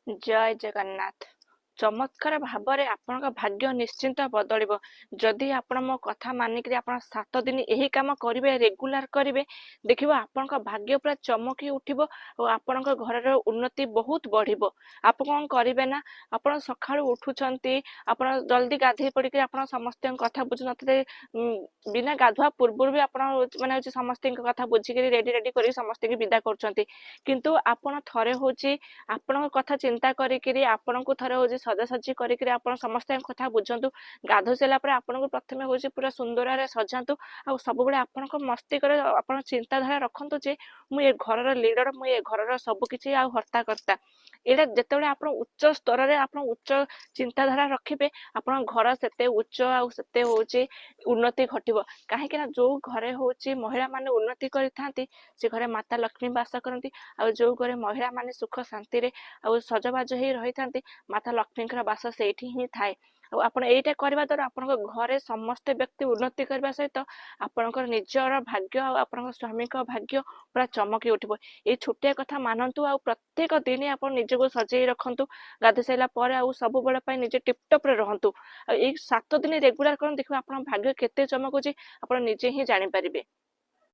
ଜୟ ଜଗନ୍ନାଥ। ଚମତ୍କାର ଭାବରେ ଆପଣଙ୍କ ଭାଗ୍ୟ ନିଶ୍ଚିନ୍ତ ବଦଳିବ। ଯଦି ଆପଣ ମୋ କଥା ମାନିକିରି ଆପଣ 7 ଦିନ ଏହି କାମ କରିବେ, ରେଗୁଲାର କରିବେ, ଦେଖିବ ଆପଣଙ୍କ ଭାଗ୍ୟ ପୁରା ଚମକି ଉଠିବ ଆଉ ଆପଣଙ୍କ ଘରର ଉନ୍ନତି ବହୁତ ବଢିବ। ଆପଣ କଣ କରିବେ ନା, ଆପଣ ସକାଳୁ ଉଠୁଛନ୍ତି, ଆପଣ ଜଲ୍ଦି ଗାଧେଇ ପଡିକି ଆପଣ ସମସ୍ତଙ୍କ କଥା ବୁଝୁନଥିଲେ, ବିନା ଗାଧୁଆ ପୂର୍ବରୁ ବି ଆପଣ ମାନେ ହଉଛି ସମସ୍ତଙ୍କ କଥା ବୁଝିକିରି ରେଡି ରେଡି କରି ସମସ୍ତଙ୍କୁ ବିଦା କରୁଛନ୍ତି। କିନ୍ତୁ ଆପଣ ଥରେ ହଉଛି ଆପଣଙ୍କ କଥା ଚିନ୍ତା କରିକିରି ଆପଣଙ୍କୁ ଥରେ ହଉଛି ସଜାସଜି କରିକିରି ଆପଣ ସମସ୍ତଙ୍କ କଥା ବୁଝନ୍ତୁ। ଗାଧୋଇ ସାରିଲା ପରେ ଆପଣଙ୍କୁ ପ୍ରଥମେ ହଉଛି ପୁରା ସୁନ୍ଦରରେ ସଜାନ୍ତୁ। ଆଉ ସବୁବେଳେ ଆପଣଙ୍କ ମସ୍ତିଷ୍କରେ ଆପଣ ଚିନ୍ତାଧାରା ରଖନ୍ତୁ ଯେ ମୁଁ ଏ ଘରର ଲିଡର, ମୁଁ ଏ ଘରର ସବୁ କିଛି ଆଉ ହର୍ତ୍ତାକର୍ତ୍ତା। ଏଇଟା ଯେତେବେଳେ ଆପଣ ଉଚ୍ଚ ସ୍ତରରେ ଆପଣ ଉଚ୍ଚ ଚିନ୍ତାଧାରା ରଖିବେ, ଆପଣଙ୍କ ଘର ସେତେ ଉଚ୍ଚ ଆଉ ସେତେ ହଉଛି ଉନ୍ନତି ଘଟିବ। କାହିଁକି ନା ଯୋଉ ଘରେ ହଉଛି ମହିଳା ମାନେ ଉନ୍ନତି କରିଥାନ୍ତି, ସେ ଘରେ ମାତା ଲକ୍ଷ୍ମୀ ବାସ କରନ୍ତି। ଆଉ ଯୋଉ ଘରେ ମହିଳା ମାନେ ସୁଖ ଶାନ୍ତିରେ ଆଉ ସଜବାଜ ହେଇ ରହିଥାନ୍ତି, ମାତା ଲକ୍ଷ୍ମୀଙ୍କର ବାସ ସେଇଠି ହିଁ ଥାଏ। ଆଉ ଆପଣ ଏଇଟା କରିବା ଦ୍ୱାରା ଆପଣଙ୍କ ଘରେ ସମସ୍ତେ ବ୍ୟକ୍ତି ଉନ୍ନତି କରିବା ସହିତ ଆପଣଙ୍କର ନିଜର ଭାଗ୍ୟ ଆଉ ଆପଣଙ୍କ ସ୍ୱାମୀଙ୍କ ଭାଗ୍ୟ ପୁରା ଚମକି ଉଠିବ। ଏଇ ଛୋଟିଆ କଥା ମାନନ୍ତୁ ଆଉ ପ୍ରତ୍ୟେକ ଦିନ ଆପଣ ନିଜକୁ ସଜେଇ ରଖନ୍ତୁ। ଗାଧୋଇ ସାରିଲା ପରେ ଆଉ ସବୁବେଳେ ପାଇଁ ନିଜେ ଟିପଟପ ରେ ରହନ୍ତୁ। ଆଉ ଏଇ 7 ଦିନ ରେଗୁଲାର କରନ୍ତୁ, ଦେଖିବେ ଆପଣଙ୍କ ଭାଗ୍ୟ କେତେ ଚମକୁଛି ଆପଣ ନିଜେ ହିଁ ଜାଣିପାରିବେ।